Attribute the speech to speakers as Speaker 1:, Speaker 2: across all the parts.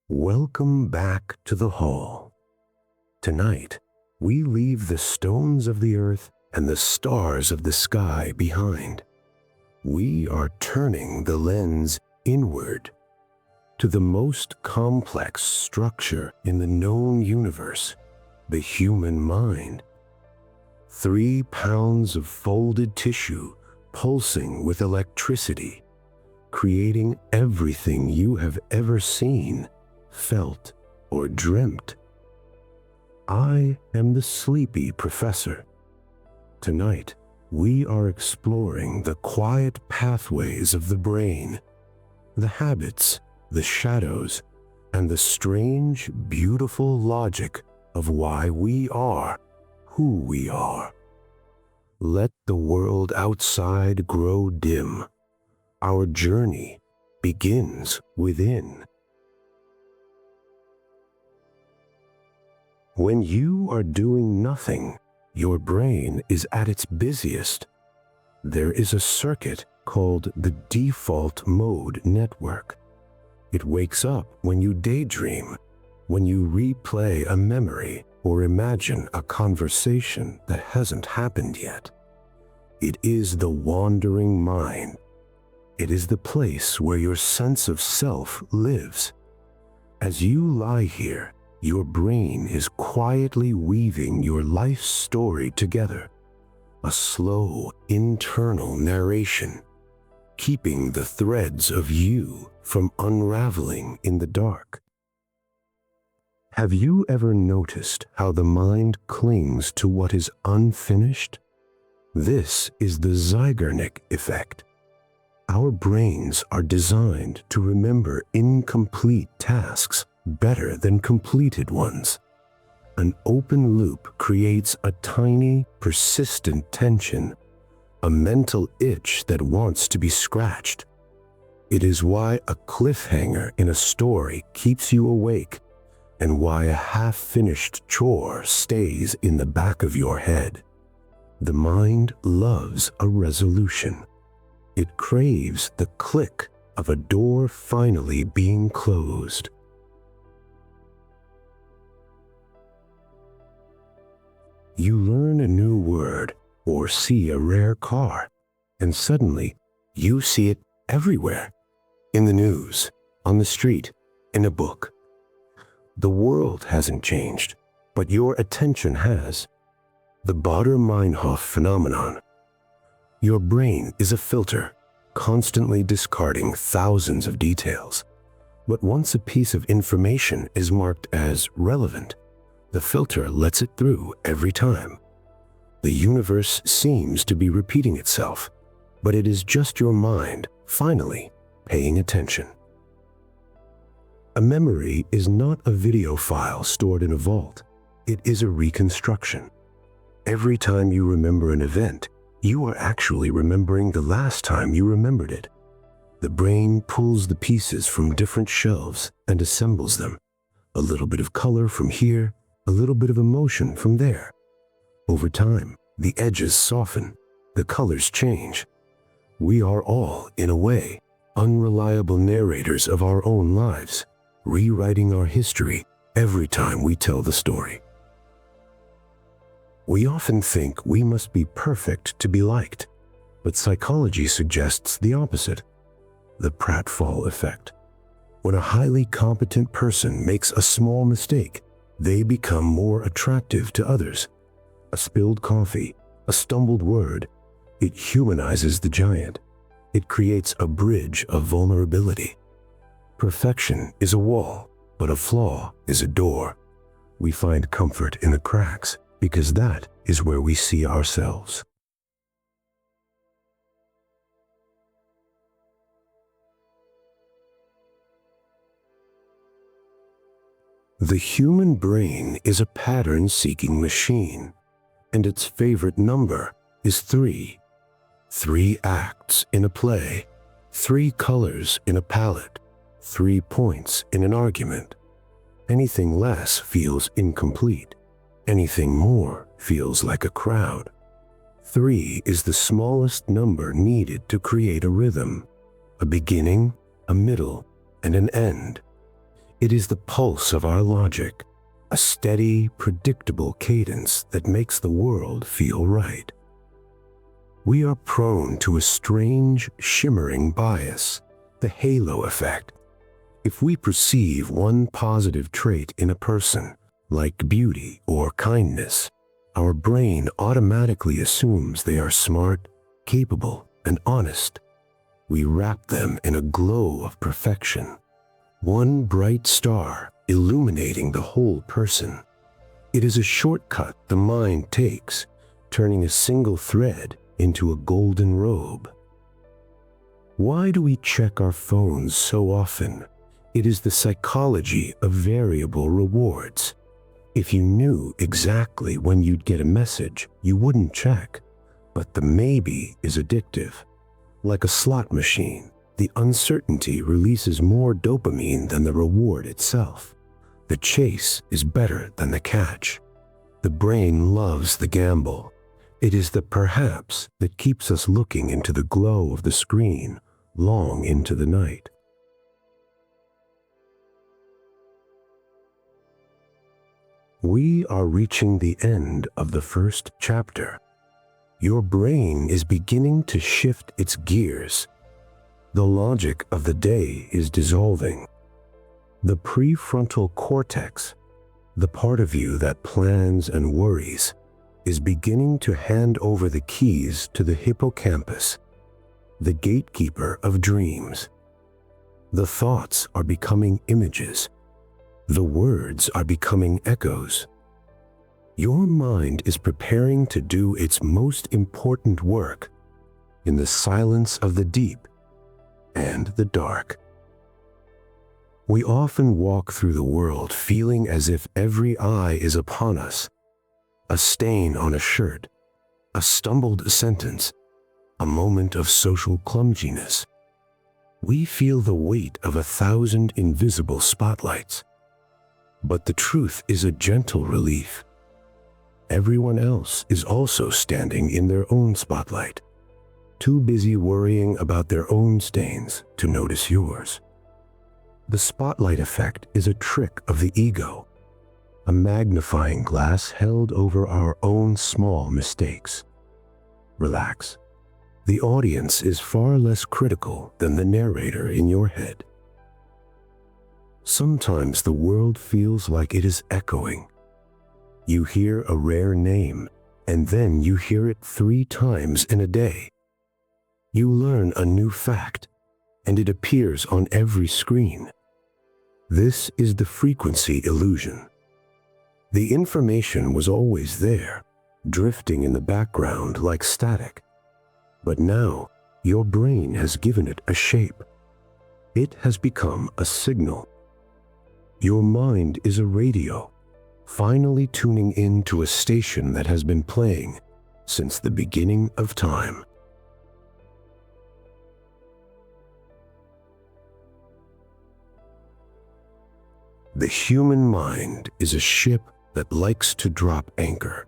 Speaker 1: Welcome back to the hall. Tonight, we leave the stones of the earth and the stars of the sky behind. We are turning the lens inward to the most complex structure in the known universe, the human mind. 3 pounds of folded tissue pulsing with electricity, creating everything you have ever seen, felt, or dreamt. I am the sleepy professor. Tonight, we are exploring the quiet pathways of the brain, the habits, the shadows, and the strange, beautiful logic of why we are who we are. Let the world outside grow dim. Our journey begins within. When you are doing nothing, your brain is at its busiest. There is a circuit called the default mode network. It wakes up when you daydream, when you replay a memory or imagine a conversation that hasn't happened yet. It is the wandering mind. It is the place where your sense of self lives. As you lie here, your brain is quietly weaving your life story together, a slow internal narration, keeping the threads of you from unraveling in the dark. Have you ever noticed how the mind clings to what is unfinished? This is the Zeigarnik effect. Our brains are designed to remember incomplete tasks better than completed ones. An open loop creates a tiny, persistent tension, a mental itch that wants to be scratched. It is why a cliffhanger in a story keeps you awake, and why a half-finished chore stays in the back of your head. The mind loves a resolution. It craves the click of a door finally being closed. You learn a new word or see a rare car, and suddenly you see it everywhere. In the news, on the street, in a book. The world hasn't changed, but your attention has. The Baader-Meinhof phenomenon. Your brain is a filter, constantly discarding thousands of details. But once a piece of information is marked as relevant, the filter lets it through every time. The universe seems to be repeating itself, but it is just your mind, finally, paying attention. A memory is not a video file stored in a vault. It is a reconstruction. Every time you remember an event, you are actually remembering the last time you remembered it. The brain pulls the pieces from different shelves and assembles them. A little bit of color from here, a little bit of emotion from there. Over time, the edges soften, the colors change. We are all, in a way, unreliable narrators of our own lives, rewriting our history every time we tell the story. We often think we must be perfect to be liked, but psychology suggests the opposite. The pratfall effect. When a highly competent person makes a small mistake, they become more attractive to others. A spilled coffee, a stumbled word, it humanizes the giant. It creates a bridge of vulnerability. Perfection is a wall, but a flaw is a door. We find comfort in the cracks because that is where we see ourselves. The human brain is a pattern-seeking machine, and its favorite number is 3. 3 acts in a play, 3 colors in a palette, 3 points in an argument. Anything less feels incomplete. Anything more feels like a crowd. 3 is the smallest number needed to create a rhythm, a beginning, a middle, and an end. It is the pulse of our logic, a steady, predictable cadence that makes the world feel right. We are prone to a strange, shimmering bias, the halo effect. If we perceive one positive trait in a person, like beauty or kindness, our brain automatically assumes they are smart, capable, and honest. We wrap them in a glow of perfection, one bright star illuminating the whole person. It is a shortcut the mind takes, turning a single thread into a golden robe. Why do we check our phones so often? It is the psychology of variable rewards. If you knew exactly when you'd get a message, you wouldn't check. But the maybe is addictive. Like a slot machine, the uncertainty releases more dopamine than the reward itself. The chase is better than the catch. The brain loves the gamble. It is the perhaps that keeps us looking into the glow of the screen long into the night. We are reaching the end of the first chapter. Your brain is beginning to shift its gears. The logic of the day is dissolving. The prefrontal cortex, the part of you that plans and worries, is beginning to hand over the keys to the hippocampus, the gatekeeper of dreams. The thoughts are becoming images. The words are becoming echoes. Your mind is preparing to do its most important work in the silence of the deep and the dark. We often walk through the world feeling as if every eye is upon us. A stain on a shirt, a stumbled sentence, a moment of social clumsiness. We feel the weight of 1,000 invisible spotlights. But the truth is a gentle relief. Everyone else is also standing in their own spotlight, too busy worrying about their own stains to notice yours. The spotlight effect is a trick of the ego, a magnifying glass held over our own small mistakes. Relax. The audience is far less critical than the narrator in your head. Sometimes the world feels like it is echoing. You hear a rare name, and then you hear it 3 times in a day. You learn a new fact, and it appears on every screen. This is the frequency illusion. The information was always there, drifting in the background like static. But now, your brain has given it a shape. It has become a signal. Your mind is a radio, finally tuning in to a station that has been playing since the beginning of time. The human mind is a ship that likes to drop anchor.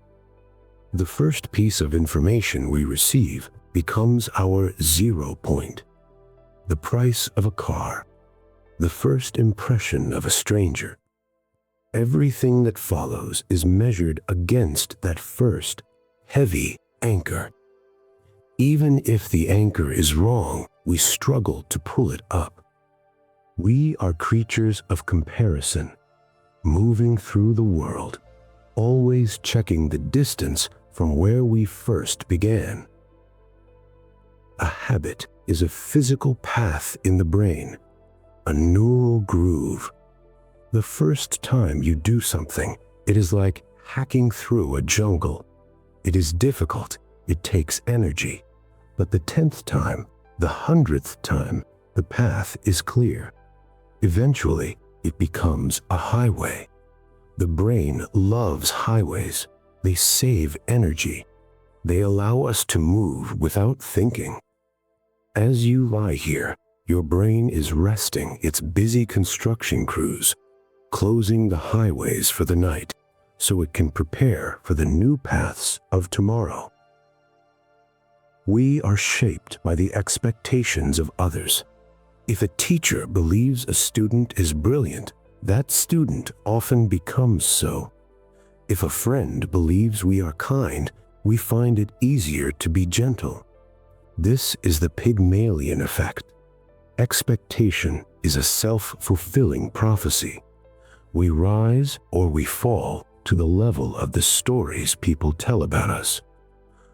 Speaker 1: The first piece of information we receive becomes our 0 point. The price of a car, the first impression of a stranger. Everything that follows is measured against that first, heavy anchor. Even if the anchor is wrong, we struggle to pull it up. We are creatures of comparison, moving through the world, always checking the distance from where we first began. A habit is a physical path in the brain, a neural groove. The first time you do something, it is like hacking through a jungle. It is difficult, it takes energy, but the 10th time, the 100th time, the path is clear. Eventually, it becomes a highway. The brain loves highways. They save energy. They allow us to move without thinking. As you lie here, your brain is resting its busy construction crews, closing the highways for the night so it can prepare for the new paths of tomorrow. We are shaped by the expectations of others. If a teacher believes a student is brilliant, that student often becomes so. If a friend believes we are kind, we find it easier to be gentle. This is the Pygmalion effect. Expectation is a self-fulfilling prophecy. We rise or we fall to the level of the stories people tell about us.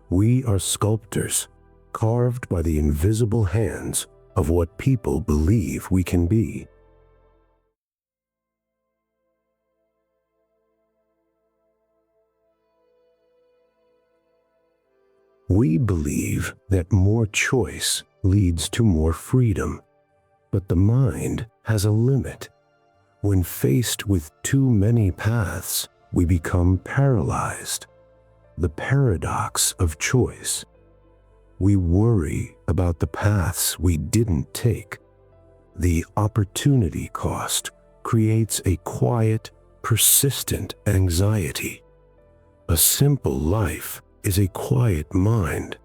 Speaker 1: We are sculptors, carved by the invisible hands of what people believe we can be. We believe that more choice leads to more freedom, but the mind has a limit. When faced with too many paths, we become paralyzed. The paradox of choice. We worry about the paths we didn't take. The opportunity cost creates a quiet, persistent anxiety. A simple life is a quiet mind.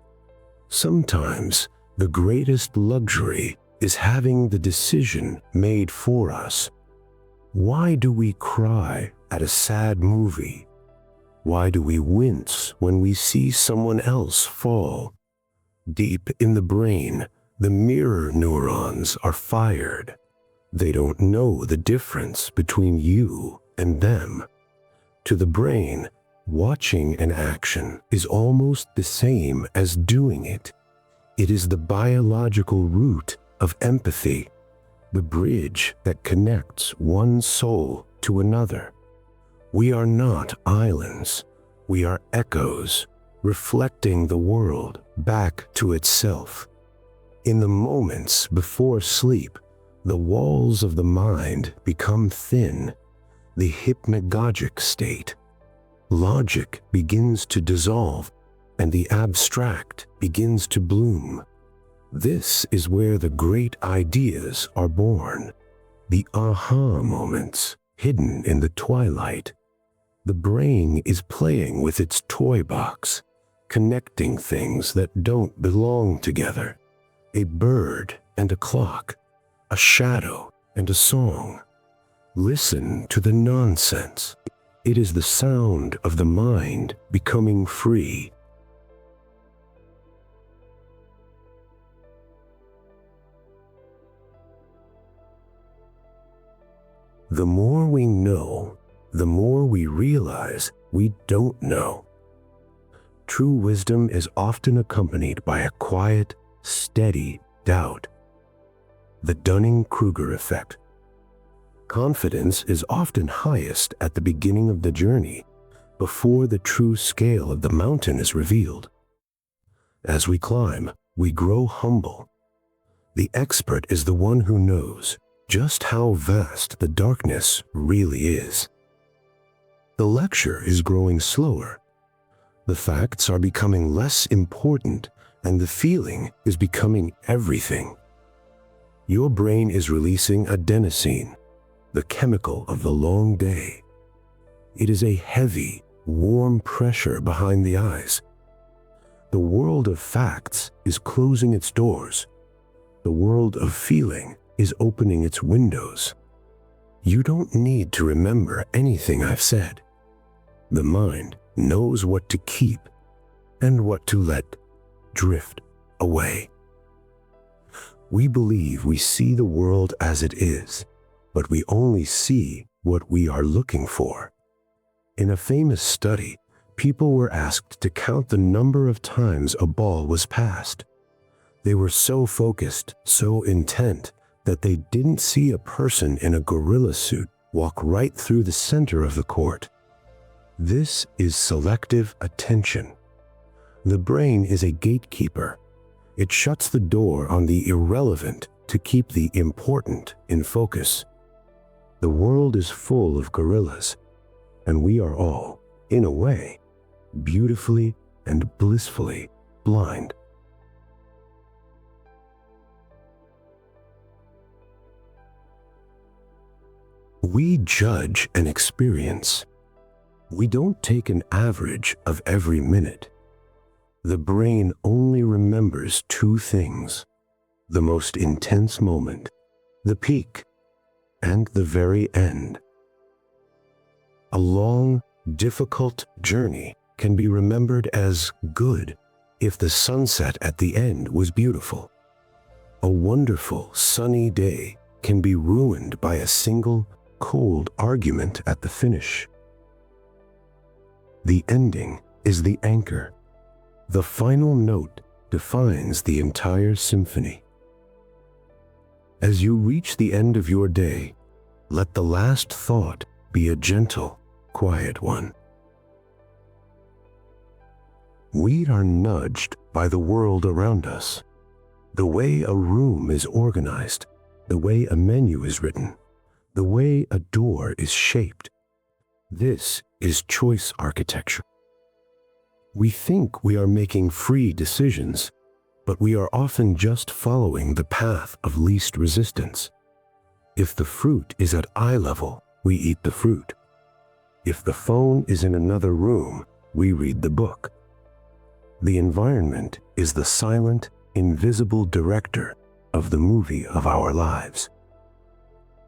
Speaker 1: Sometimes the greatest luxury is having the decision made for us. Why do we cry at a sad movie? Why do we wince when we see someone else fall? Deep in the brain, the mirror neurons are fired. They don't know the difference between you and them. To the brain, watching an action is almost the same as doing it. It is the biological root of empathy, the bridge that connects one soul to another. We are not islands. We are echoes, reflecting the world back to itself. In the moments before sleep, the walls of the mind become thin, the hypnagogic state. Logic begins to dissolve, and the abstract begins to bloom. This is where the great ideas are born, the aha moments hidden in the twilight. The brain is playing with its toy box, connecting things that don't belong together. A bird and a clock, a shadow and a song. Listen to the nonsense. It is the sound of the mind becoming free. The more we know, the more we realize we don't know. True wisdom is often accompanied by a quiet, steady doubt. The Dunning-Kruger effect. Confidence is often highest at the beginning of the journey, before the true scale of the mountain is revealed. As we climb, we grow humble. The expert is the one who knows just how vast the darkness really is. The lecture is growing slower. The facts are becoming less important, and the feeling is becoming everything. Your brain is releasing adenosine, the chemical of the long day. It is a heavy, warm pressure behind the eyes. The world of facts is closing its doors. The world of feeling is opening its windows. You don't need to remember anything I've said. The mind knows what to keep and what to let drift away. We believe we see the world as it is, but we only see what we are looking for. In a famous study, people were asked to count the number of times a ball was passed. They were so focused, so intent, that they didn't see a person in a gorilla suit walk right through the center of the court. This is selective attention. The brain is a gatekeeper. It shuts the door on the irrelevant to keep the important in focus. The world is full of gorillas, and we are all, in a way, beautifully and blissfully blind. We judge an experience. We don't take an average of every minute. The brain only remembers two things: the most intense moment, the peak, and the very end. A long, difficult journey can be remembered as good if the sunset at the end was beautiful. A wonderful, sunny day can be ruined by a single, cold argument at the finish. The ending is the anchor. The final note defines the entire symphony. As you reach the end of your day, let the last thought be a gentle, quiet one. We are nudged by the world around us. The way a room is organized, the way a menu is written, the way a door is shaped. This is choice architecture. We think we are making free decisions, but we are often just following the path of least resistance. If the fruit is at eye level, we eat the fruit. If the phone is in another room, we read the book. The environment is the silent, invisible director of the movie of our lives.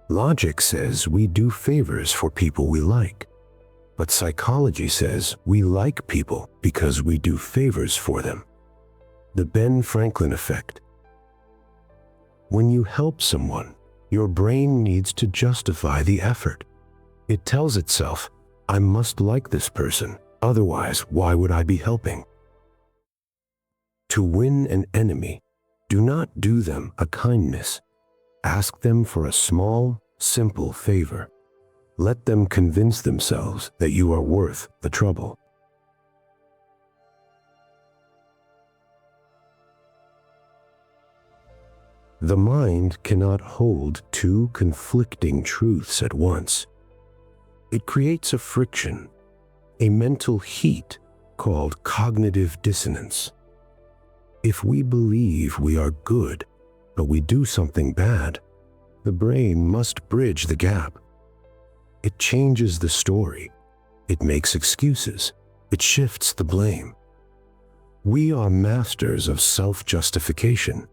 Speaker 1: Logic says we do favors for people we like, but psychology says we like people because we do favors for them. The Ben Franklin effect. When you help someone, your brain needs to justify the effort. It tells itself, I must like this person, otherwise why would I be helping? To win an enemy, do not do them a kindness. Ask them for a small, simple favor. Let them convince themselves that you are worth the trouble. The mind cannot hold two conflicting truths at once. It creates a friction, a mental heat called cognitive dissonance. If we believe we are good, but we do something bad, the brain must bridge the gap. It changes the story. It makes excuses. It shifts the blame. We are masters of self-justification.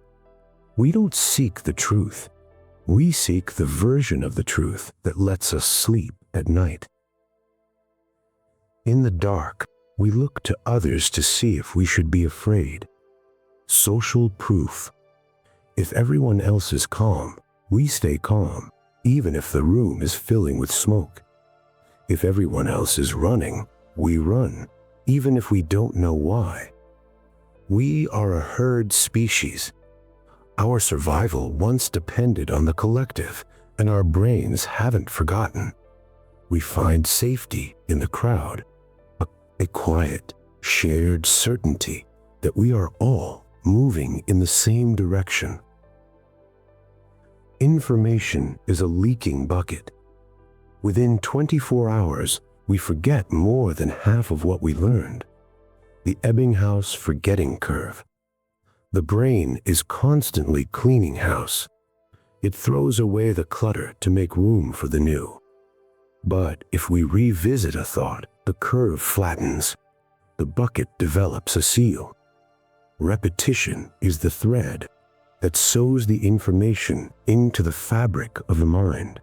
Speaker 1: We don't seek the truth. We seek the version of the truth that lets us sleep at night. In the dark, we look to others to see if we should be afraid. Social proof. If everyone else is calm, we stay calm, even if the room is filling with smoke. If everyone else is running, we run, even if we don't know why. We are a herd species. Our survival once depended on the collective, and our brains haven't forgotten. We find safety in the crowd, a quiet, shared certainty that we are all moving in the same direction. Information is a leaking bucket. Within 24 hours, we forget more than half of what we learned. The Ebbinghaus forgetting curve. The brain is constantly cleaning house. It throws away the clutter to make room for the new. But if we revisit a thought, the curve flattens. The bucket develops a seal. Repetition is the thread that sews the information into the fabric of the mind.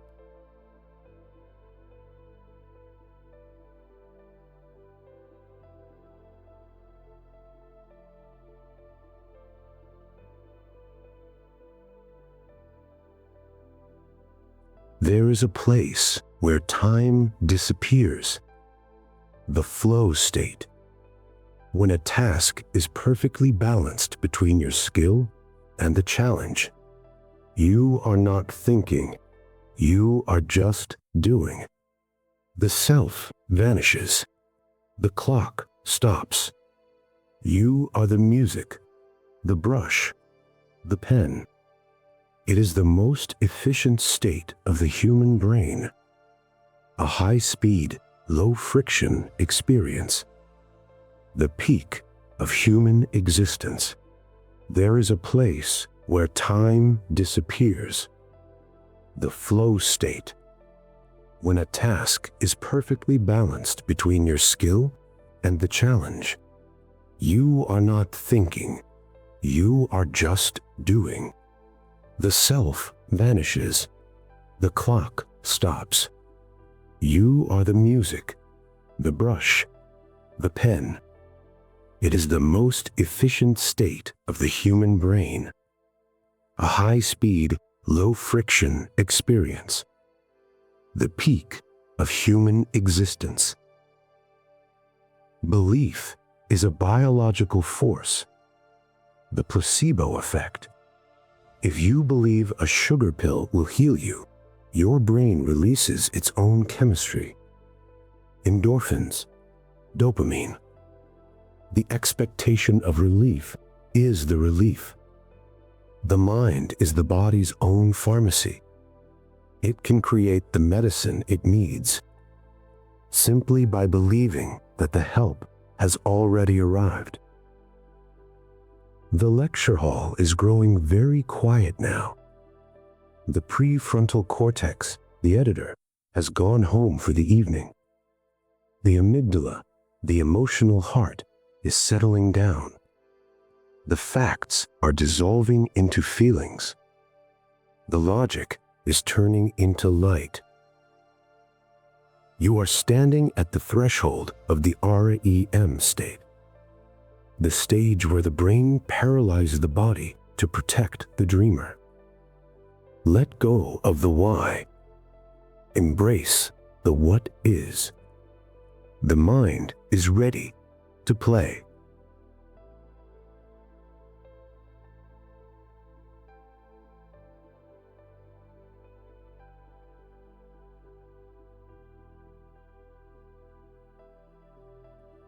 Speaker 1: There is a place where time disappears. The flow state. When a task is perfectly balanced between your skill and the challenge. You are not thinking. You are just doing. The self vanishes. The clock stops. You are the music, the brush, the pen. It is the most efficient state of the human brain. A high-speed, low-friction experience. The peak of human existence. There is a place where time disappears. The flow state. When a task is perfectly balanced between your skill and the challenge. You are not thinking. You are just doing. The self vanishes. the clock stops. You are the music, the brush, the pen. It is the most efficient state of the human brain. A high-speed, low-friction experience. The peak of human existence. Belief is a biological force. The placebo effect. If you believe a sugar pill will heal you, your brain releases its own chemistry. Endorphins, dopamine. The expectation of relief is the relief. The mind is the body's own pharmacy. It can create the medicine it needs, simply by believing that the help has already arrived. The lecture hall is growing very quiet now. The prefrontal cortex, the editor, has gone home for the evening. The amygdala, the emotional heart, is settling down. The facts are dissolving into feelings. The logic is turning into light. You are standing at the threshold of the REM state, the stage where the brain paralyzes the body to protect the dreamer. Let go of the why. Embrace the what is. The mind is ready to play.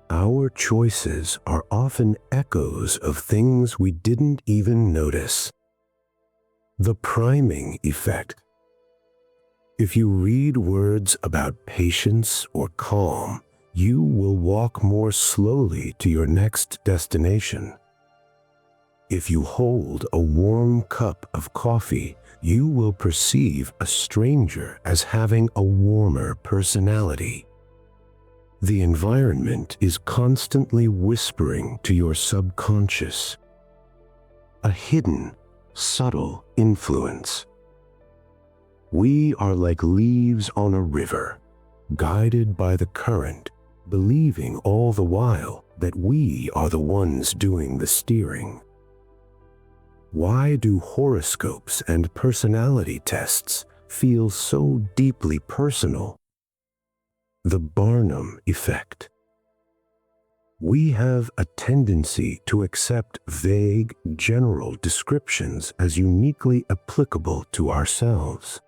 Speaker 1: Our choices are often echoes of things we didn't even notice. The priming effect. If you read words about patience or calm, you will walk more slowly to your next destination. If you hold a warm cup of coffee, you will perceive a stranger as having a warmer personality. The environment is constantly whispering to your subconscious. A hidden, subtle influence. We are like leaves on a river, guided by the current, believing all the while that we are the ones doing the steering. Why do horoscopes and personality tests feel so deeply personal? The Barnum effect. We have a tendency to accept vague, general descriptions as uniquely applicable to ourselves.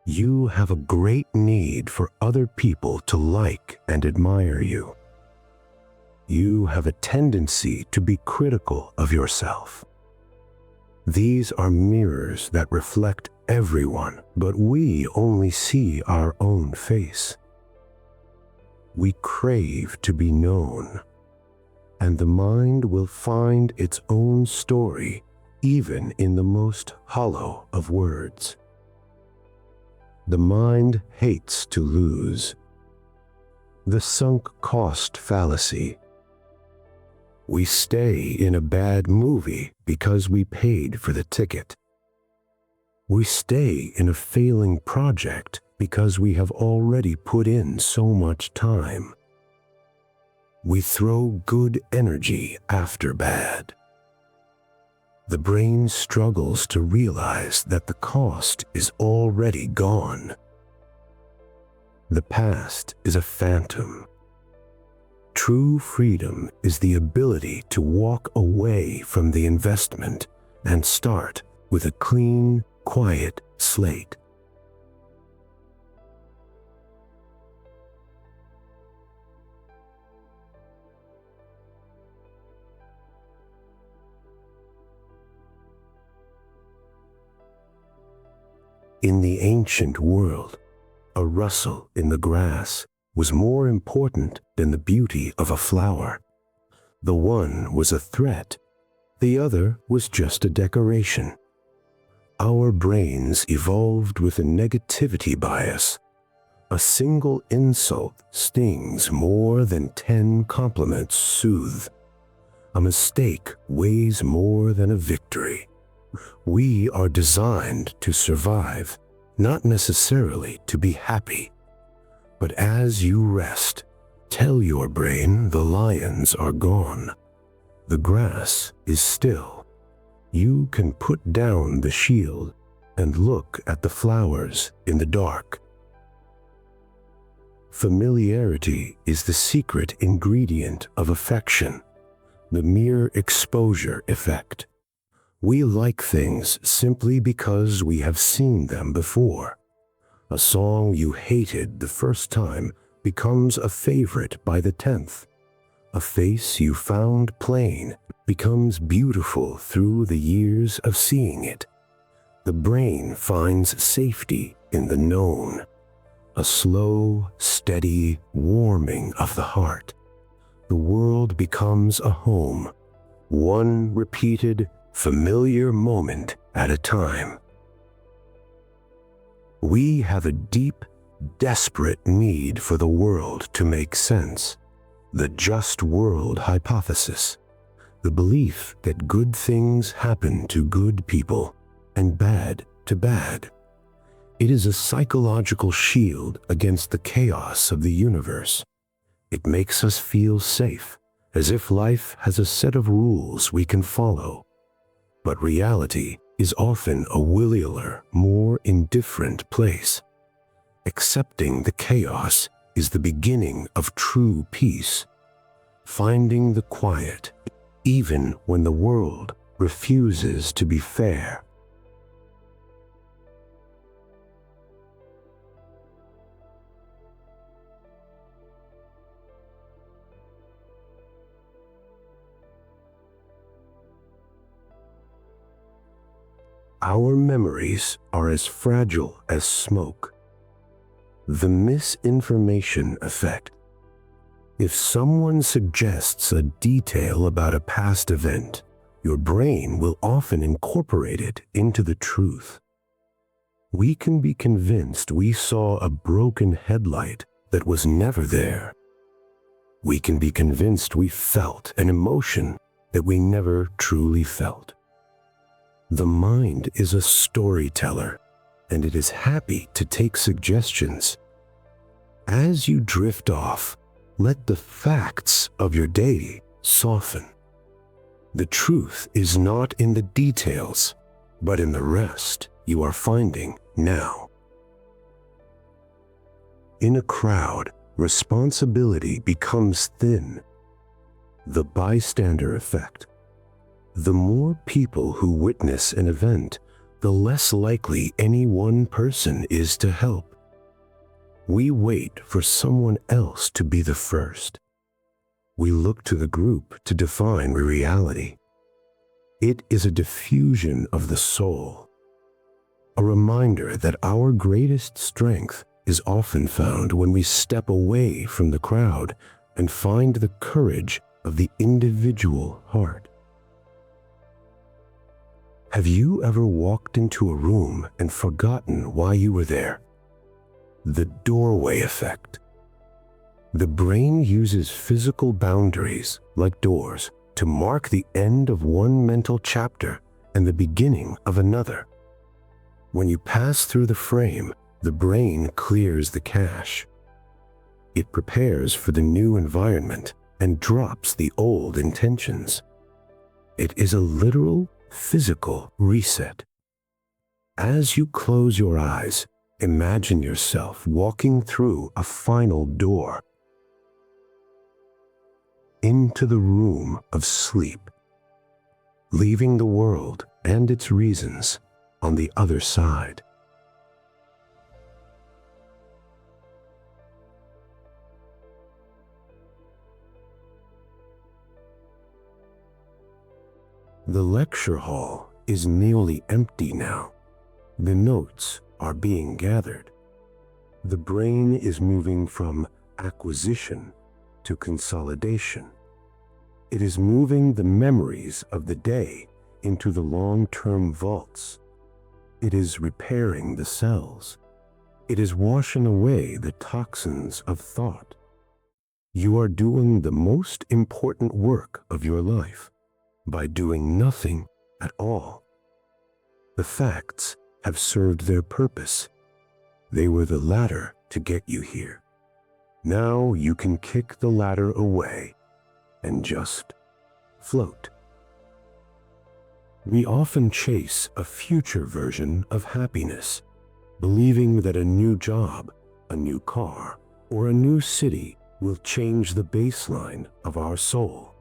Speaker 1: You have a great need for other people to like and admire you. You have a tendency to be critical of yourself. These are mirrors that reflect everyone, but we only see our own face. We crave to be known, and the mind will find its own story even in the most hollow of words. The mind hates to lose. The sunk cost fallacy. We stay in a bad movie because we paid for the ticket. We stay in a failing project because we have already put in so much time. We throw good energy after bad. The brain struggles to realize that the cost is already gone. The past is a phantom. True freedom is the ability to walk away from the investment and start with a clean, quiet slate. In the ancient world, a rustle in the grass was more important than the beauty of a flower. The one was a threat, the other was just a decoration. Our brains evolved with a negativity bias. A single insult stings more than 10 compliments soothe. A mistake weighs more than a victory. We are designed to survive, not necessarily to be happy. But as you rest, tell your brain the lions are gone. The grass is still. You can put down the shield and look at the flowers in the dark. Familiarity is the secret ingredient of affection, the mere exposure effect. We like things simply because we have seen them before. A song you hated the first time becomes a favorite by the 10th. A face you found plain becomes beautiful through the years of seeing it. The brain finds safety in the known, a slow, steady warming of the heart. The world becomes a home, one repeated, familiar moment at a time. We have a deep, desperate need for the world to make sense. The just world hypothesis, the belief that good things happen to good people and bad to bad. It is a psychological shield against the chaos of the universe. It makes us feel safe, as if life has a set of rules we can follow. But reality is often a willier, more indifferent place. Accepting the chaos is the beginning of true peace. Finding the quiet, even when the world refuses to be fair. Our memories are as fragile as smoke. The misinformation effect. If someone suggests a detail about a past event, your brain will often incorporate it into the truth. We can be convinced we saw a broken headlight that was never there. We can be convinced we felt an emotion that we never truly felt. The mind is a storyteller, and it is happy to take suggestions. As you drift off, let the facts of your day soften. The truth is not in the details, but in the rest you are finding now. In a crowd, responsibility becomes thin. The bystander effect. The more people who witness an event, the less likely any one person is to help. We wait for someone else to be the first. We look to the group to define reality. It is a diffusion of the soul, a reminder that our greatest strength is often found when we step away from the crowd and find the courage of the individual heart. Have you ever walked into a room and forgotten why you were there? The doorway effect. The brain uses physical boundaries, like doors, to mark the end of one mental chapter and the beginning of another. When you pass through the frame, the brain clears the cache. It prepares for the new environment and drops the old intentions. It is a literal, physical reset. As you close your eyes, imagine yourself walking through a final door into the room of sleep, leaving the world and its reasons on the other side. The lecture hall is nearly empty now. The notes are being gathered. The brain is moving from acquisition to consolidation. It is moving the memories of the day into the long-term vaults. It is repairing the cells. It is washing away the toxins of thought. You are doing the most important work of your life by doing nothing at all. The facts have served their purpose, They were the ladder to get you here. Now you can kick the ladder away and just float. We often chase a future version of happiness, believing that a new job, a new car, or a new city will change the baseline of our soul.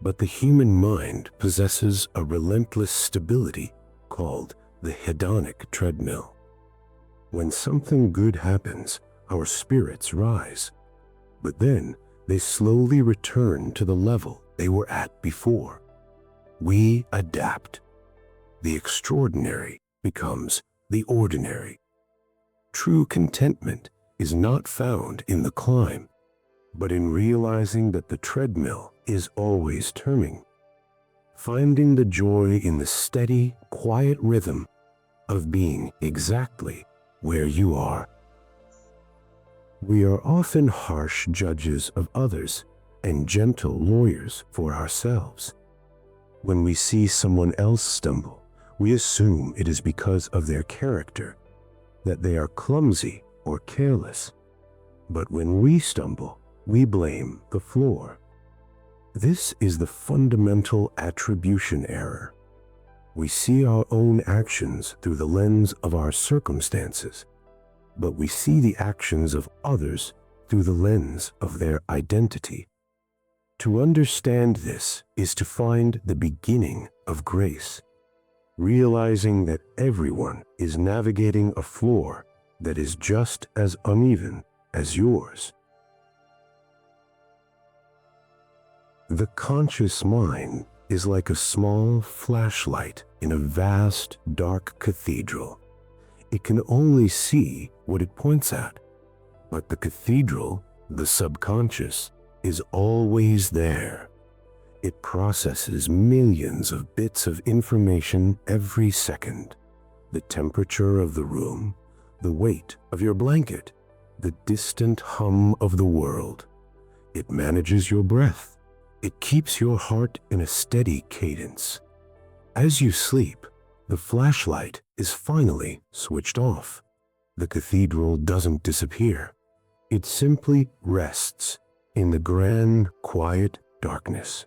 Speaker 1: But the human mind possesses a relentless stability called the hedonic treadmill. When something good happens, our spirits rise, but then they slowly return to the level they were at before. We adapt. The extraordinary becomes the ordinary. True contentment is not found in the climb, but in realizing that the treadmill is always turning, finding the joy in the steady, quiet rhythm of being exactly where you are. We are often harsh judges of others and gentle lawyers for ourselves. When we see someone else stumble, we assume it is because of their character, that they are clumsy or careless. But when we stumble, we blame the floor. This is the fundamental attribution error. We see our own actions through the lens of our circumstances, but we see the actions of others through the lens of their identity. To understand this is to find the beginning of grace, realizing that everyone is navigating a floor that is just as uneven as yours. The conscious mind is like a small flashlight in a vast, dark cathedral. It can only see what it points at, but the cathedral, the subconscious, is always there. It processes millions of bits of information every second. The temperature of the room, the weight of your blanket, the distant hum of the world. It manages your breath. It keeps your heart in a steady cadence. As you sleep, the flashlight is finally switched off. The cathedral doesn't disappear. It simply rests in the grand, quiet darkness,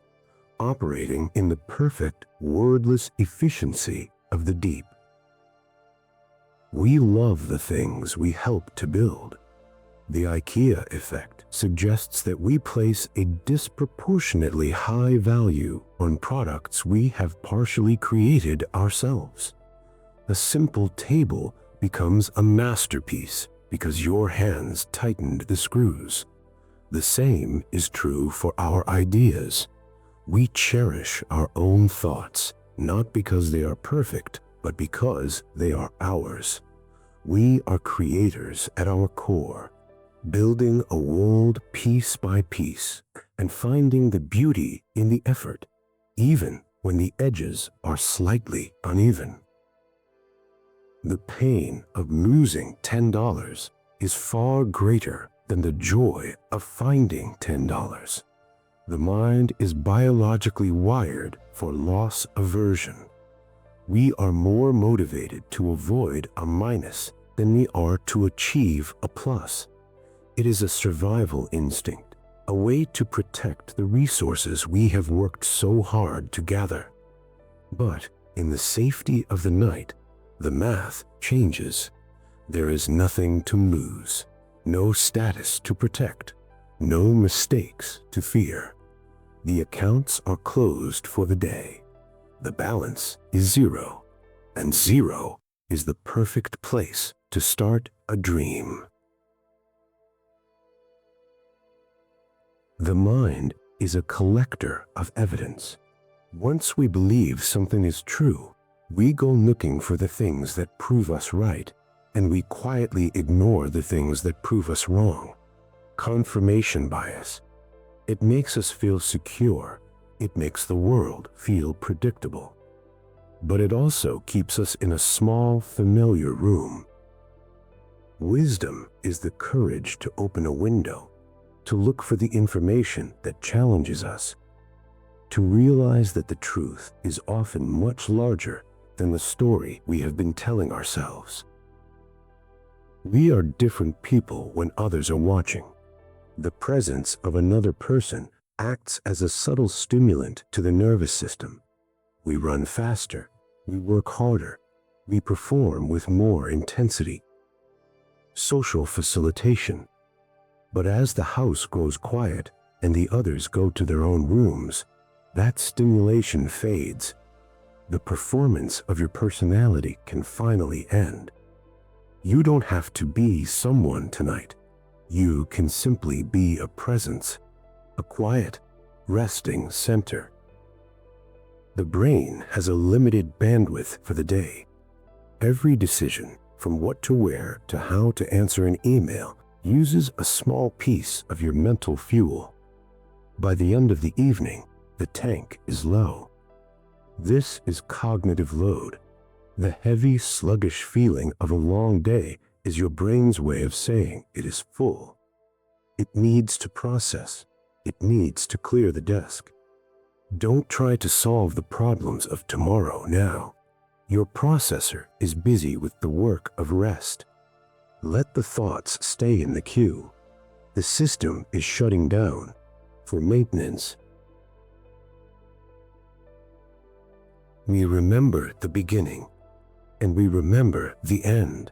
Speaker 1: operating in the perfect, wordless efficiency of the deep. We love the things we help to build. The IKEA effect suggests that we place a disproportionately high value on products we have partially created ourselves. A simple table becomes a masterpiece because your hands tightened the screws. The same is true for our ideas. We cherish our own thoughts, not because they are perfect, but because they are ours. We are creators at our core, building a world piece by piece and finding the beauty in the effort, even when the edges are slightly uneven. The pain of losing $10 is far greater than the joy of finding $10. The mind is biologically wired for loss aversion. We are more motivated to avoid a minus than we are to achieve a plus. It is a survival instinct, a way to protect the resources we have worked so hard to gather. But in the safety of the night, the math changes. There is nothing to lose, no status to protect, no mistakes to fear. The accounts are closed for the day. The balance is zero, and zero is the perfect place to start a dream. The mind is a collector of evidence. Once we believe something is true, we go looking for the things that prove us right, and we quietly ignore the things that prove us wrong. Confirmation bias. It makes us feel secure. It makes the world feel predictable. But it also keeps us in a small, familiar room. Wisdom is the courage to open a window, to look for the information that challenges us, to realize that the truth is often much larger than the story we have been telling ourselves. We are different people when others are watching. The presence of another person acts as a subtle stimulant to the nervous system. We run faster, we work harder, we perform with more intensity. Social facilitation. But as the house grows quiet and the others go to their own rooms, that stimulation fades. The performance of your personality can finally end. You don't have to be someone tonight. You can simply be a presence, a quiet, resting center. The brain has a limited bandwidth for the day. Every decision, from what to wear to how to answer an email, uses a small piece of your mental fuel. By the end of the evening, the tank is low. This is cognitive load. The heavy, sluggish feeling of a long day is your brain's way of saying it is full. It needs to process. It needs to clear the desk. Don't try to solve the problems of tomorrow now. Your processor is busy with the work of rest. Let the thoughts stay in the queue. The system is shutting down for maintenance. We remember the beginning, and we remember the end.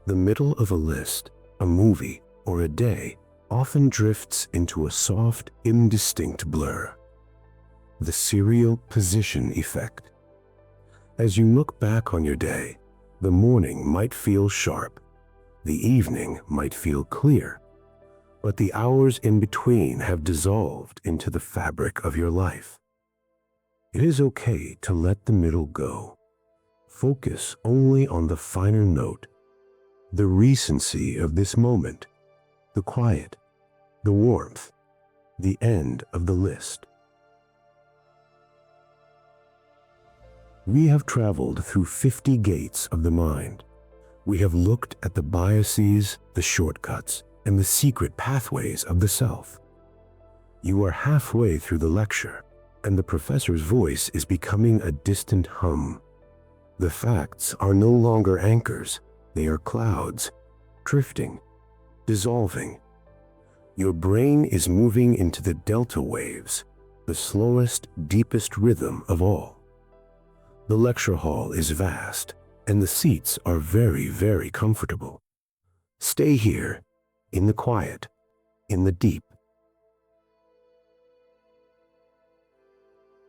Speaker 1: The middle of a list, a movie, or a day often drifts into a soft, indistinct blur. The serial position effect. As you look back on your day, the morning might feel sharp, the evening might feel clear, but the hours in between have dissolved into the fabric of your life. It is okay to let the middle go. Focus only on the finer note, the recency of this moment, the quiet, the warmth, the end of the list. We have traveled through 50 gates of the mind. We have looked at the biases, the shortcuts, and the secret pathways of the self. You are halfway through the lecture, and the professor's voice is becoming a distant hum. The facts are no longer anchors, they are clouds, drifting, dissolving. Your brain is moving into the delta waves, the slowest, deepest rhythm of all. The lecture hall is vast, and the seats are very, very comfortable. Stay here, in the quiet, in the deep.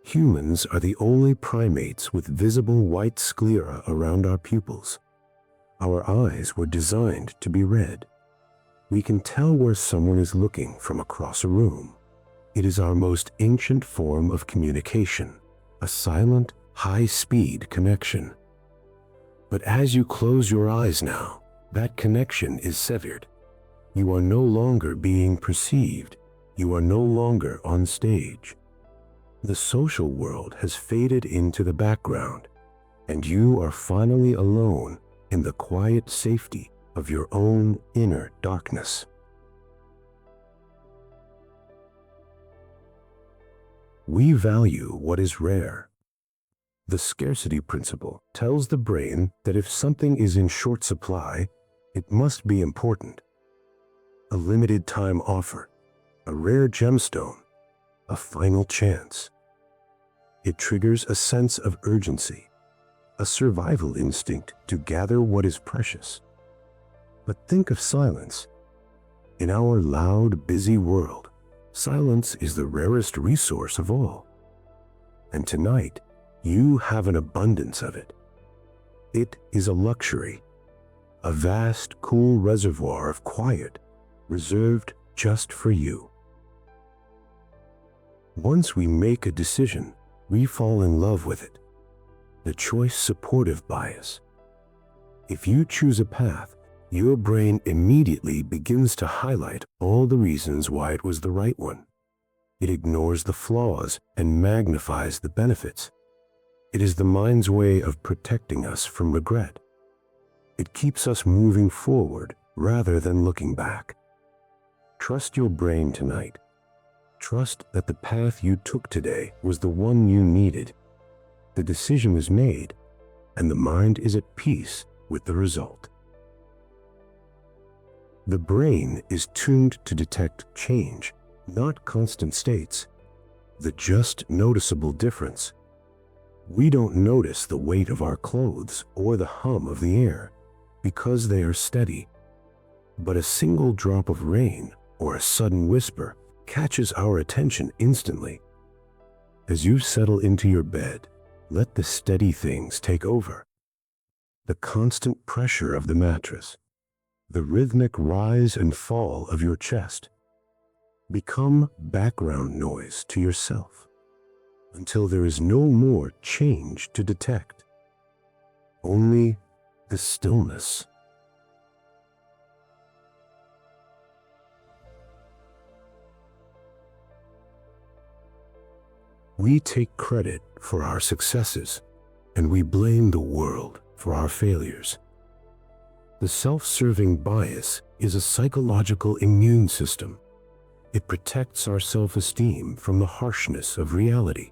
Speaker 1: Humans are the only primates with visible white sclera around our pupils. Our eyes were designed to be red. We can tell where someone is looking from across a room. It is our most ancient form of communication, a silent, high-speed connection. But as you close your eyes now, that connection is severed. You are no longer being perceived. You are no longer on stage. The social world has faded into the background, and you are finally alone in the quiet safety of your own inner darkness. We value what is rare. The scarcity principle tells the brain that if something is in short supply, it must be important. A limited time offer, a rare gemstone, a final chance. It triggers a sense of urgency, a survival instinct to gather what is precious. But think of silence. In our loud, busy world, silence is the rarest resource of all. And tonight, you have an abundance of it. It is a luxury, a vast, cool reservoir of quiet, reserved just for you. Once we make a decision, we fall in love with it. The choice supportive bias. If you choose a path, your brain immediately begins to highlight all the reasons why it was the right one. It ignores the flaws and magnifies the benefits. It is the mind's way of protecting us from regret. It keeps us moving forward rather than looking back. Trust your brain tonight. Trust that the path you took today was the one you needed. The decision is made, and the mind is at peace with the result. The brain is tuned to detect change, not constant states, the just noticeable difference. We don't notice the weight of our clothes or the hum of the air because they are steady. But a single drop of rain or a sudden whisper catches our attention instantly. As you settle into your bed, let the steady things take over. The constant pressure of the mattress, the rhythmic rise and fall of your chest, become background noise to yourself until there is no more change to detect, only the stillness. We take credit for our successes, and we blame the world for our failures. The self-serving bias is a psychological immune system. It protects our self-esteem from the harshness of reality.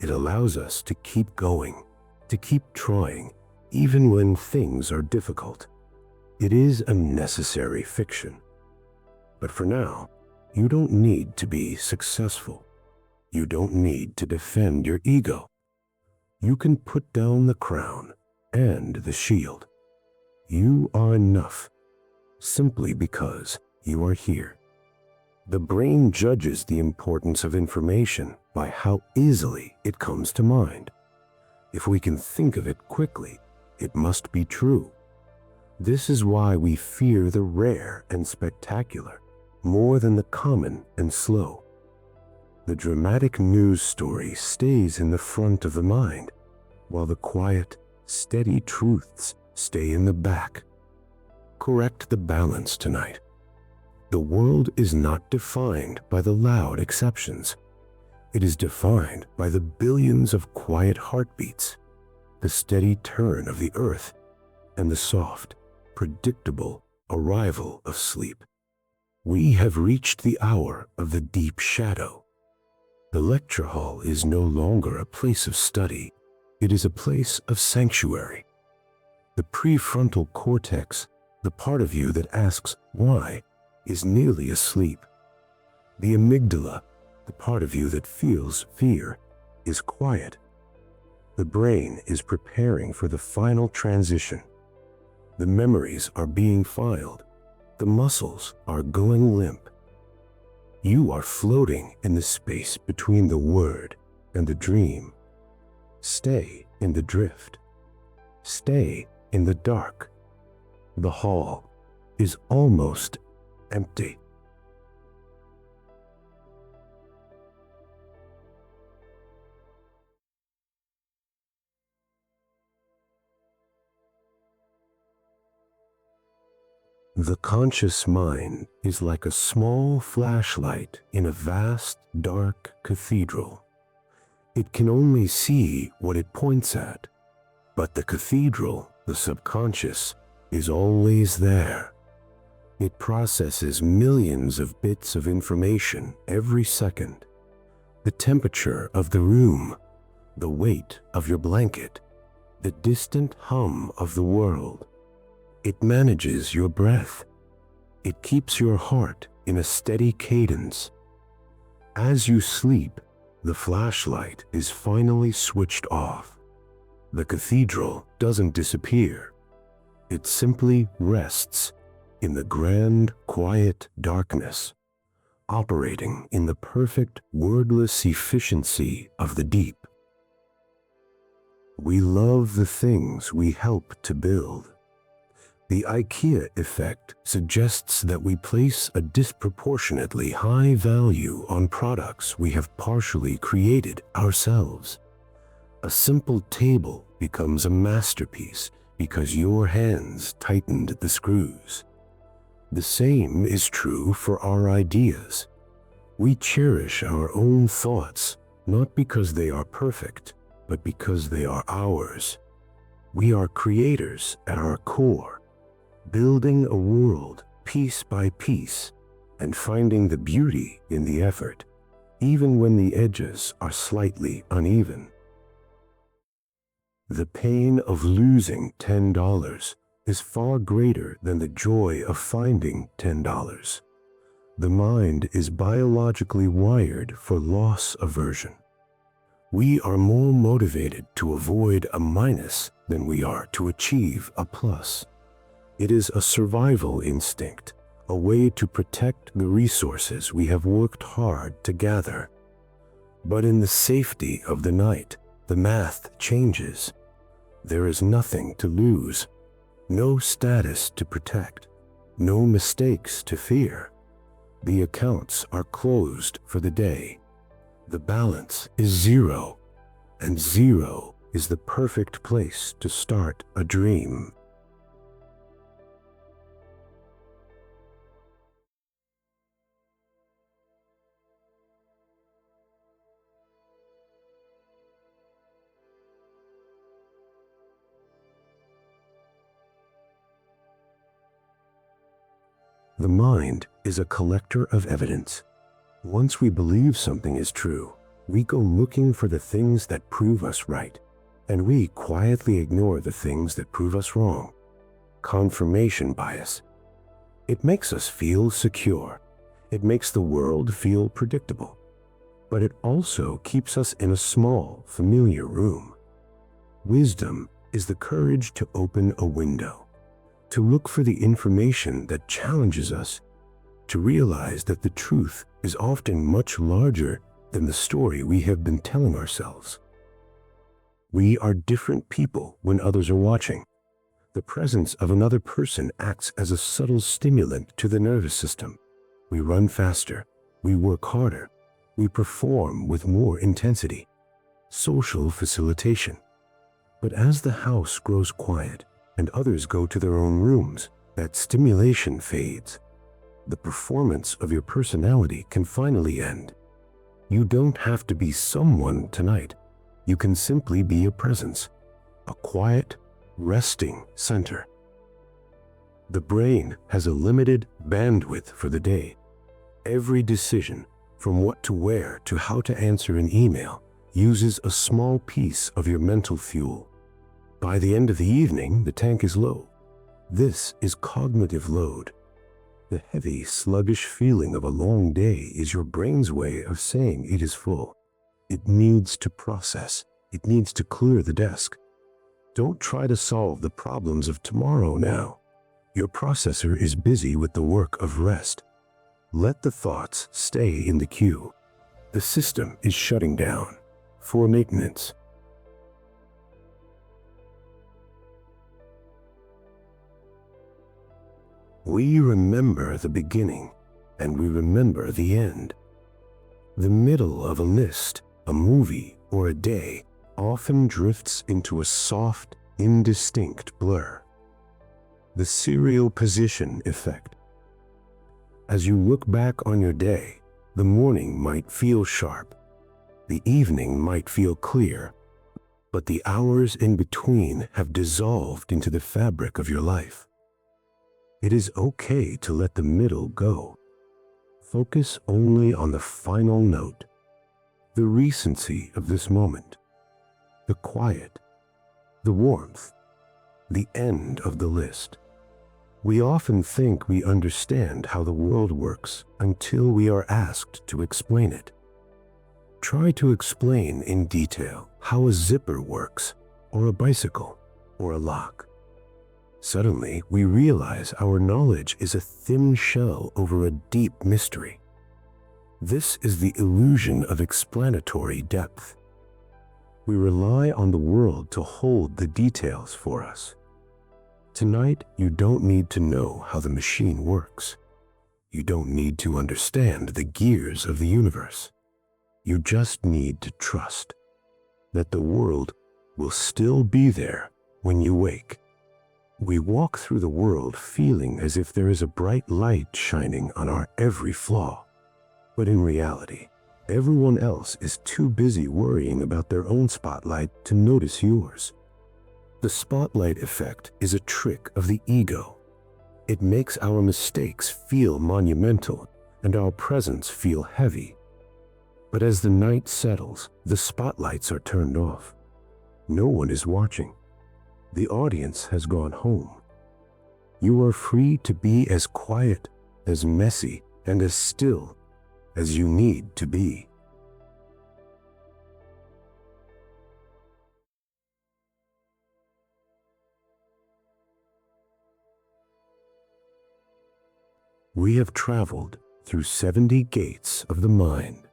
Speaker 1: It allows us to keep going, to keep trying, even when things are difficult. It is a necessary fiction. But for now, you don't need to be successful. You don't need to defend your ego. You can put down the crown and the shield. You are enough, simply because you are here. The brain judges the importance of information by how easily it comes to mind. If we can think of it quickly, it must be true. This is why we fear the rare and spectacular more than the common and slow. The dramatic news story stays in the front of the mind, while the quiet, steady truths stay in the back. Correct the balance tonight. The world is not defined by the loud exceptions. It is defined by the billions of quiet heartbeats, the steady turn of the earth, and the soft, predictable arrival of sleep. We have reached the hour of the deep shadow. The lecture hall is no longer a place of study. It is a place of sanctuary. The prefrontal cortex, the part of you that asks why, is nearly asleep. The amygdala, the part of you that feels fear, is quiet. The brain is preparing for the final transition. The memories are being filed. The muscles are going limp. You are floating in the space between the word and the dream. Stay in the drift. Stay in the dark. The hall is almost empty. The conscious mind is like a small flashlight in a vast, dark cathedral. It can only see what it points at, but the cathedral, the subconscious, is always there. It processes millions of bits of information every second. The temperature of the room, the weight of your blanket, the distant hum of the world. It manages your breath. It keeps your heart in a steady cadence. As you sleep, the flashlight is finally switched off. The cathedral doesn't disappear. It simply rests in the grand, quiet darkness, operating in the perfect, wordless efficiency of the deep. We love the things we help to build. The IKEA effect suggests that we place a disproportionately high value on products we have partially created ourselves. A simple table becomes a masterpiece because your hands tightened the screws. The same is true for our ideas. We cherish our own thoughts, not because they are perfect, but because they are ours. We are creators at our core, building a world piece by piece and finding the beauty in the effort, even when the edges are slightly uneven. The pain of losing $10 is far greater than the joy of finding $10. The mind is biologically wired for loss aversion. We are more motivated to avoid a minus than we are to achieve a plus. It is a survival instinct, a way to protect the resources we have worked hard to gather. But in the safety of the night, the math changes. There is nothing to lose, no status to protect, no mistakes to fear. The accounts are closed for the day. The balance is zero, and zero is the perfect place to start a dream. The mind is a collector of evidence. Once we believe something is true, we go looking for the things that prove us right, and we quietly ignore the things that prove us wrong. Confirmation bias. It makes us feel secure. It makes the world feel predictable. But it also keeps us in a small, familiar room. Wisdom is the courage to open a window, to look for the information that challenges us, to realize that the truth is often much larger than the story we have been telling ourselves. We are different people when others are watching. The presence of another person acts as a subtle stimulant to the nervous system. We run faster, we work harder, we perform with more intensity. Social facilitation. But as the house grows quiet, and others go to their own rooms, that stimulation fades. The performance of your personality can finally end. You don't have to be someone tonight. You can simply be a presence, a quiet, resting center. The brain has a limited bandwidth for the day. Every decision, from what to wear to how to answer an email, uses a small piece of your mental fuel. By the end of the evening, the tank is low. This is cognitive load. The heavy, sluggish feeling of a long day is your brain's way of saying it is full. It needs to process. It needs to clear the desk. Don't try to solve the problems of tomorrow now. Your processor is busy with the work of rest. Let the thoughts stay in the queue. The system is shutting down for maintenance. We remember the beginning, and we remember the end. The middle of a list, a movie, or a day often drifts into a soft, indistinct blur. The serial position effect. As you look back on your day, the morning might feel sharp, the evening might feel clear, but the hours in between have dissolved into the fabric of your life. It is okay to let the middle go. Focus only on the final note, the recency of this moment, the quiet, the warmth, the end of the list. We often think we understand how the world works until we are asked to explain it. Try to explain in detail how a zipper works, or a bicycle, or a lock. Suddenly, we realize our knowledge is a thin shell over a deep mystery. This is the illusion of explanatory depth. We rely on the world to hold the details for us. Tonight, you don't need to know how the machine works. You don't need to understand the gears of the universe. You just need to trust that the world will still be there when you wake. We walk through the world feeling as if there is a bright light shining on our every flaw. But in reality, everyone else is too busy worrying about their own spotlight to notice yours. The spotlight effect is a trick of the ego. It makes our mistakes feel monumental and our presence feel heavy. But as the night settles, the spotlights are turned off. No one is watching. The audience has gone home. You are free to be as quiet, as messy, and as still as you need to be. We have traveled through 70 gates of the mind.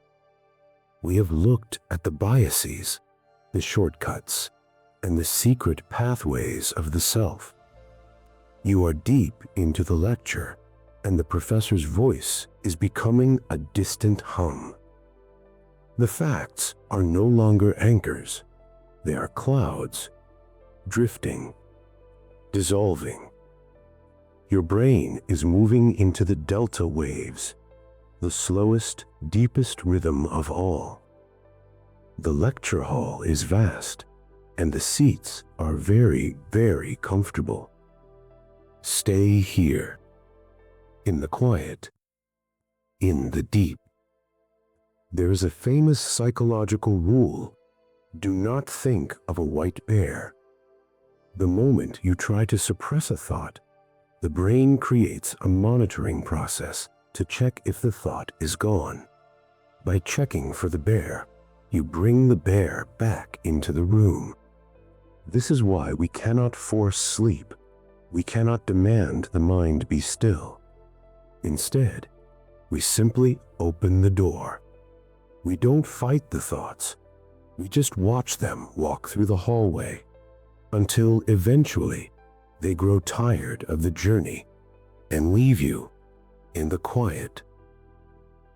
Speaker 1: We have looked at the biases, the shortcuts, and the secret pathways of the self. You are deep into the lecture, and the professor's voice is becoming a distant hum. The facts are no longer anchors. They are clouds, drifting, dissolving. Your brain is moving into the delta waves, the slowest, deepest rhythm of all. The lecture hall is vast, and the seats are very, very comfortable. Stay here, in the quiet, in the deep. There is a famous psychological rule: do not think of a white bear. The moment you try to suppress a thought, the brain creates a monitoring process to check if the thought is gone. By checking for the bear, you bring the bear back into the room. This is why we cannot force sleep. We cannot demand the mind be still. Instead, we simply open the door. We don't fight the thoughts. We just watch them walk through the hallway until eventually they grow tired of the journey and leave you in the quiet.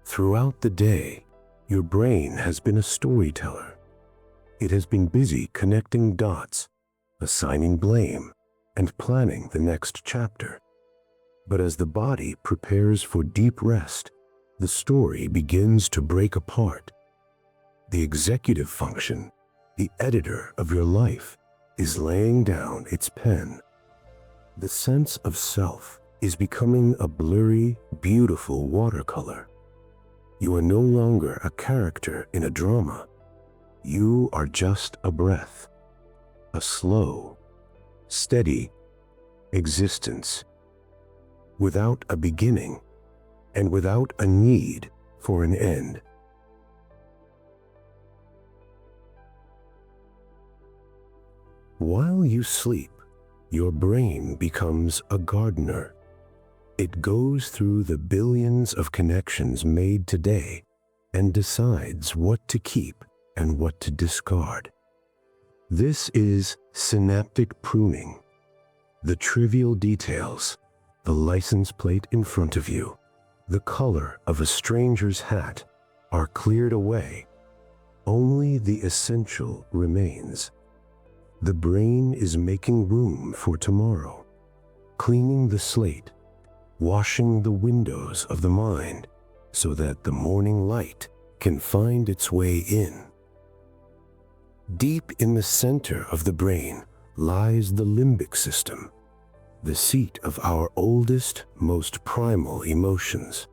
Speaker 1: Throughout the day, your brain has been a storyteller. It has been busy connecting dots, assigning blame, and planning the next chapter. But as the body prepares for deep rest, the story begins to break apart. The executive function, the editor of your life, is laying down its pen. The sense of self is becoming a blurry, beautiful watercolor. You are no longer a character in a drama. You are just a breath, a slow, steady existence, without a beginning and without a need for an end. While you sleep, your brain becomes a gardener. It goes through the billions of connections made today and decides what to keep and what to discard. This is synaptic pruning. The trivial details, the license plate in front of you, the color of a stranger's hat, are cleared away. Only the essential remains. The brain is making room for tomorrow, cleaning the slate, washing the windows of the mind so that the morning light can find its way in. Deep in the center of the brain lies the limbic system, the seat of our oldest, most primal emotions.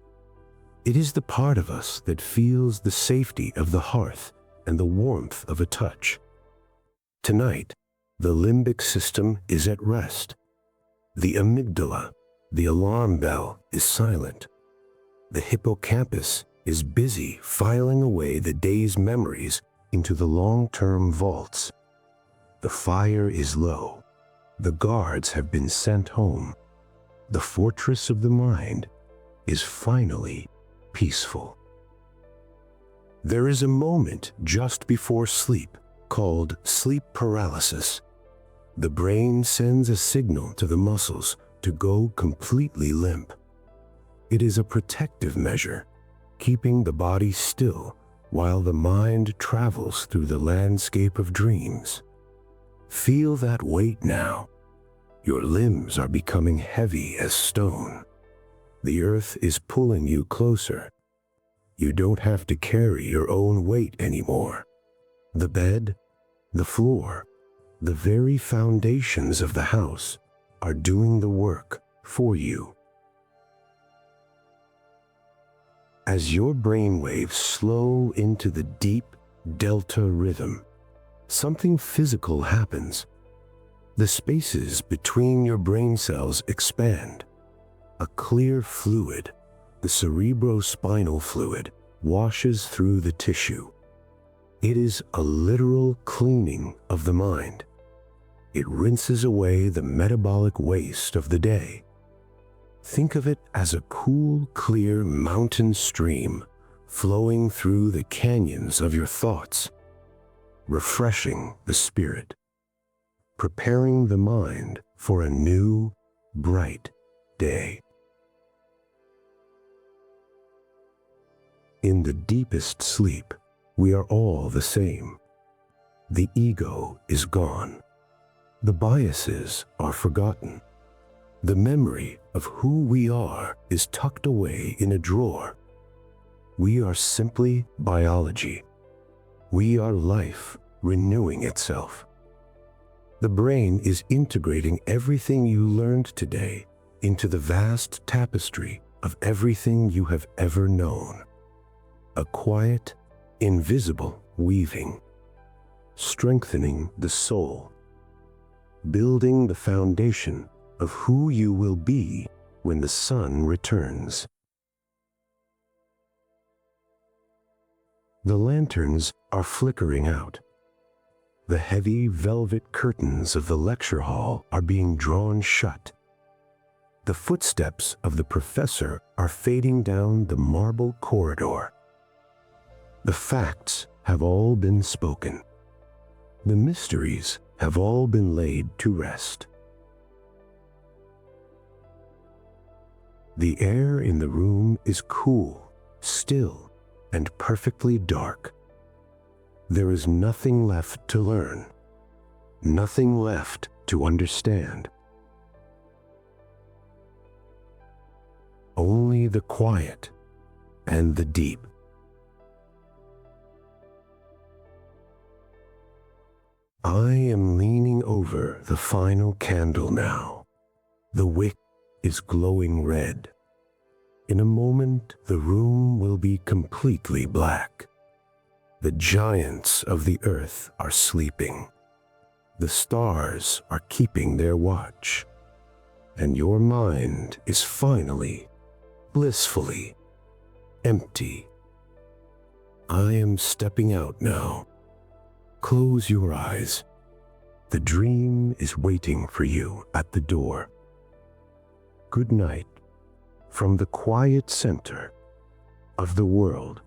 Speaker 1: It is the part of us that feels the safety of the hearth and the warmth of a touch. Tonight, the limbic system is at rest. The amygdala, the alarm bell, is silent. The hippocampus is busy filing away the day's memories into the long-term vaults. The fire is low. The guards have been sent home. The fortress of the mind is finally peaceful. There is a moment just before sleep called sleep paralysis. The brain sends a signal to the muscles to go completely limp. It is a protective measure, keeping the body still while the mind travels through the landscape of dreams. Feel that weight now. Your limbs are becoming heavy as stone. The earth is pulling you closer. You don't have to carry your own weight anymore. The bed, the floor, the very foundations of the house are doing the work for you. As your brainwaves slow into the deep delta rhythm, something physical happens. The spaces between your brain cells expand. A clear fluid, the cerebrospinal fluid, washes through the tissue. It is a literal cleaning of the mind. It rinses away the metabolic waste of the day. Think of it as a cool, clear mountain stream flowing through the canyons of your thoughts, refreshing the spirit, preparing the mind for a new, bright day. In the deepest sleep, we are all the same. The ego is gone. The biases are forgotten. The memory of who we are is tucked away in a drawer. We are simply biology. We are life renewing itself. The brain is integrating everything you learned today into the vast tapestry of everything you have ever known. A quiet, invisible weaving, strengthening the soul, building the foundation of who you will be when the sun returns. The lanterns are flickering out. The heavy velvet curtains of the lecture hall are being drawn shut. The footsteps of the professor are fading down the marble corridor. The facts have all been spoken. The mysteries have all been laid to rest. The air in the room is cool, still, and perfectly dark. There is nothing left to learn, nothing left to understand. Only the quiet and the deep. I am leaning over the final candle now. The wick is glowing red. In a moment, the room will be completely black. The giants of the earth are sleeping. The stars are keeping their watch. And your mind is finally, blissfully, empty. I am stepping out now. Close your eyes. The dream is waiting for you at the door. Good night from the quiet center of the world.